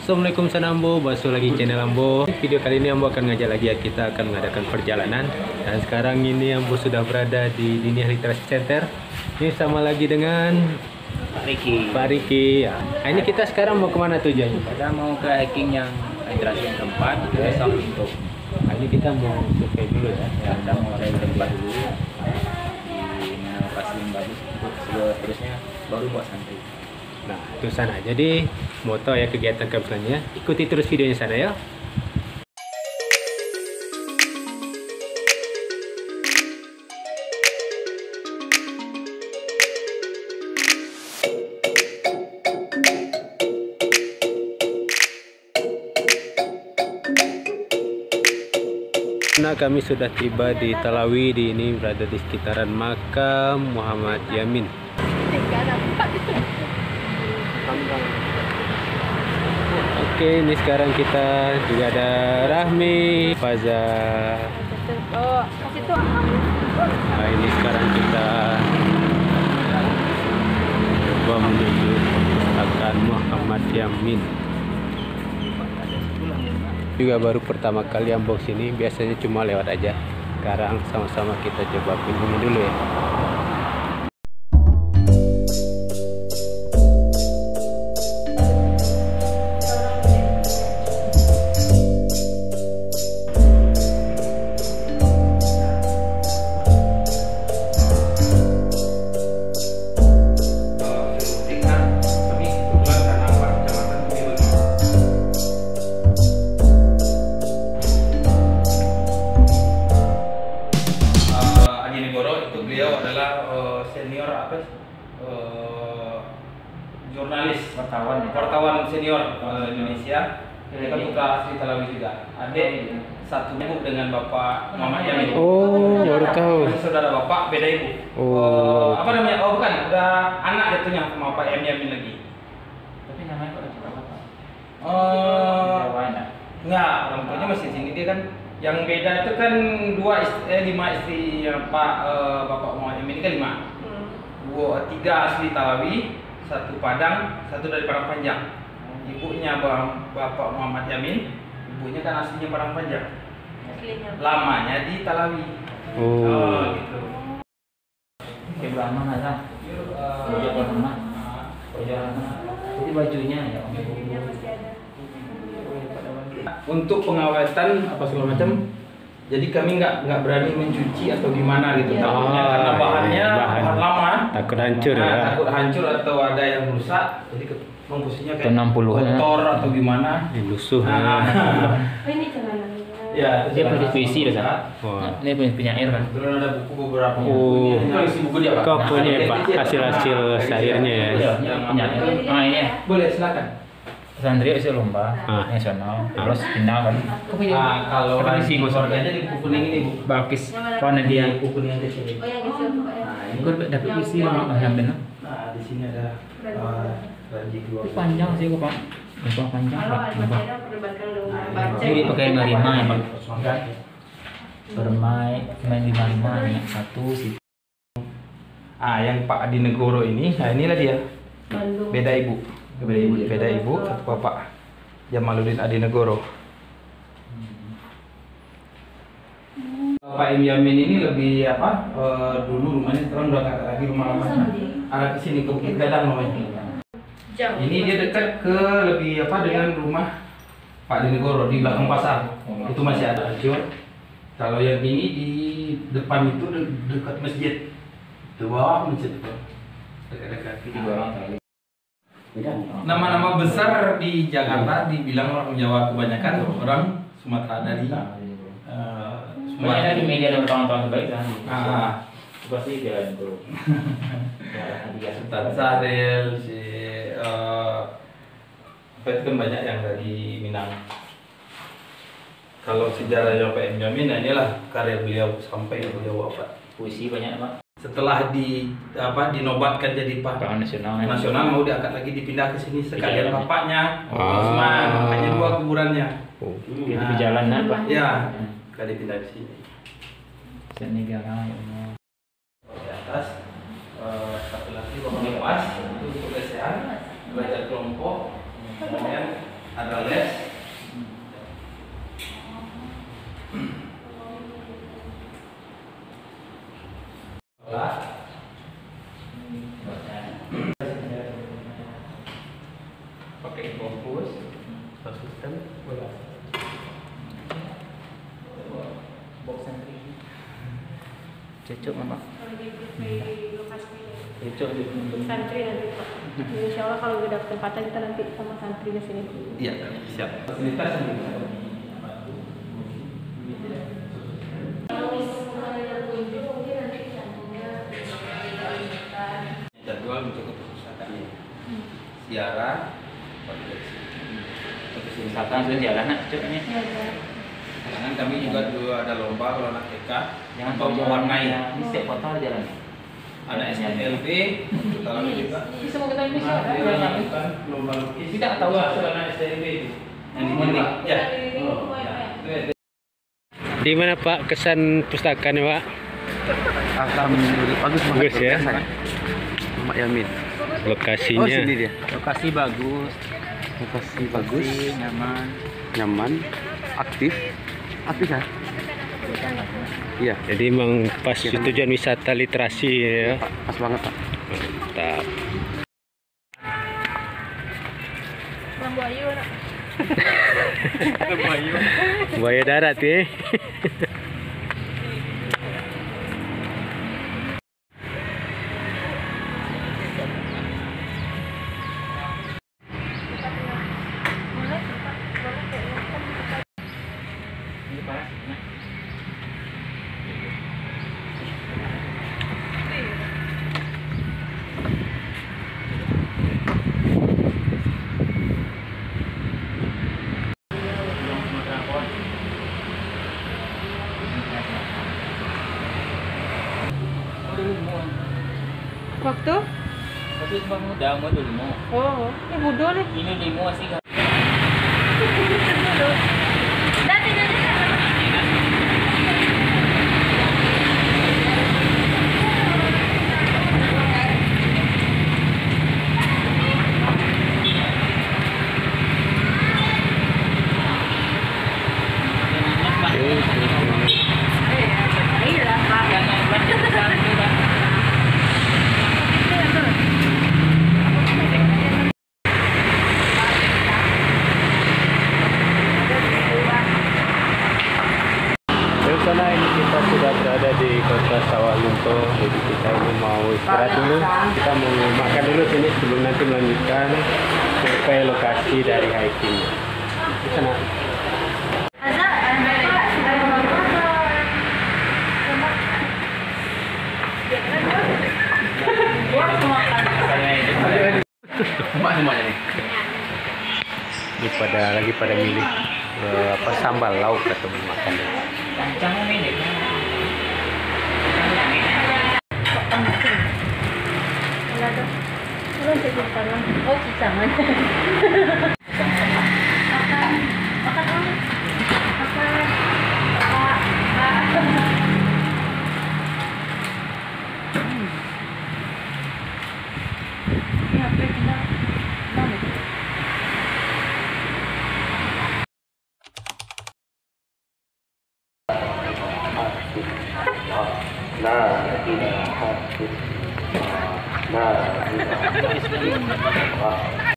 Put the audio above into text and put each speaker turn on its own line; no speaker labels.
Assalamualaikum Sanambo, basuh lagi channel Ambo. Video kali ini Ambo akan ngajak lagi ya, kita akan mengadakan perjalanan. Dan sekarang ini Ambo sudah berada di Dini Hari Literasi Center. Ini sama lagi dengan Pak Riki. Ya. Nah, ini kita sekarang mau kemana tujuannya?
Kita mau ke hiking yang literasi yang keempat, besok untuk.
Nah, ini kita mau survei dulu ya.
Ya, kita mau cari tempat dulu di mana lokasi yang bagus. Terusnya baru buat santri.
Nah, itu sana. Jadi, mau tahu ya kegiatan kedepannya, ikuti terus videonya sana ya. Nah, kami sudah tiba di Talawi. Di ini berada di sekitaran makam Muhammad Yamin. Oke, ini sekarang kita juga ada Rahmi, Faza. Nah, ini sekarang kita coba menuju perpustakaan Muhammad Yamin. Juga baru pertama kali unbox ini, biasanya cuma lewat aja. Sekarang sama-sama kita coba kunjungi dulu ya.
Beliau adalah senior jurnalis wartawan senior Indonesia. Dia kan putra asli Talawi juga. Adik satu ibu dengan Bapak Muhammad Yamin.
Oh, baru tahu.
Saudara bapak beda ibu. Apa namanya? Oh bukan, udah anak jatuhnya sama Pak Yamin lagi.
Tapi namanya kok ada apa?
Enggak, orang tuanya masih sini. Dia kan yang beda itu kan 5 istri Pak Bapak Muhammad Yamin ini kan 5. 3 asli Talawi, 1 Padang, 1 dari Padang Panjang. Ibunya Bapak Muhammad Yamin, ibunya kan aslinya Padang Panjang. Lamanya di Talawi.
Oh,
gitu.
Oke, lama nggak sah? Jadi bajunya ya Om.
Untuk pengawetan apa segala macam, jadi kami nggak berani mencuci atau gimana gitu, takutnya karena bahan lama,
takut hancur ya.
takut hancur atau ada yang rusak, jadi komposisinya kayak
60-an
kotor atau gimana,
Lusuh.
Ini celananya.
Ya,
Dia punya puisi loh, Sah.
Wah.
Ini penyair kan.
Belum ada buku beberapa.
Oh.
Ini isi buku dia, Pak.
Kok punya Pak hasil-hasil syairnya ya?
Iya, penyair. Ah ini ya.
Boleh, silakan.
Santri isi lomba nasional, terus final kan.
Kalau
Kompetisi
ranking keluarganya di buku kuning ini, Bu.
Bakis warna dia.
Buku kuning yang kecil.
Oh yang kecil tuh Pak ya.
Nah, ini.
Ikut dapat puisi yang benar.
Nah, di sini ada ranking
Itu
keluarga.
panjang sih kok Pak. Itu panjang
Kalau
Pak.
ada perdebatkan dengan baca.
Ini pakai 55 ya Pak. Bermain 55 ya. 1 sih.
Yang Pak Adi Negoro ini, nah inilah dia.
Bandung.
Beda ibu, beda ibu, satu bapak. Jamaluddin Adi Negoro. Pak Yamin ini lebih apa? Dulu rumahnya sekarang udah nggak lagi rumah lamanya. Arah ke sini ke Bukit Gadang namanya. Ini dia dekat ke lebih apa dengan rumah Pak Adi Negoro di belakang pasar. Itu masih ada hancur. Kalau yang ini di depan itu dekat masjid. Di bawah masjid itu. Dekat-dekat di bawah. Nama-nama besar di Jakarta dibilang orang Jawa kebanyakan, orang Sumatera dari
Semuanya di media ada bertahun-tahun terbaik kan.
Pasti
dia itu.
Ustaz Saril, si apa itu kan banyak yang dari Minang. Kalau sejarahnya Pak Yamin, inilah karya beliau sampai beliau wafat.
Puisi banyak Pak.
Setelah dinobatkan jadi pahlawan nasional mau diangkat lagi dipindah ke sini sekalian bapaknya Osman, makanya 2 kuburannya.
Di perjalanan Pak.
Ya, kali pindah ke sini.
Negara ya Allah.
Di atas satu lagi bapak kelas itu untuk lesehan belajar kelompok, kemudian Ada les. Pakai fokus, sistem bola.
Box santri. Cocok mama. Cocok di
Santri nanti Pak. Insya Allah kalau udah dapet tempatan kita nanti sama santri ke sini.
Iya, siap. Fasilitas sendiri. Jadwal untuk kepustakaan siaran,
misalkan sudah jalan nak cocok ini.
Jangan kami juga dulu ada lomba kalau anak TK
Jangan
untuk
tahu
mewarnai.
Ini setiap kota ada jalan.
Ada SNLB untuk kalau juga.
Bisa mau kita bisa.
Bukan lomba lukis. Tidak tahu karena SNLB itu. Yang di Monik. Ya.
Di mana Pak kesan pustakaan Pak?
Bagus
Bagus ya.
Mak Yamin.
Lokasinya.
dia.
Lokasi bagus.
Lokasi bagus,
nyaman.
nyaman, aktif. Aktif kan? Iya.
Jadi memang pas tujuan wisata literasi ya.
Pas banget Pak.
Mantap.
Lambu ayu nak.
Buaya darat ya.
Waktu?
Kasi bang muda mo dulu mo.
Oh, ini budol nih.
Ini limo sih.
Dati dati.
Sana ini kita sudah berada di kota Sawalunto, jadi kita ini mau istirahat dulu. Kita mau makan dulu sini sebelum nanti melanjutkan ke lokasi dari hiking. Di sana.
Semuanya nih.
Ini lagi pada milih apa sambal lauk atau makan.
Kancang ini.
Oh, cicangan.
Nah,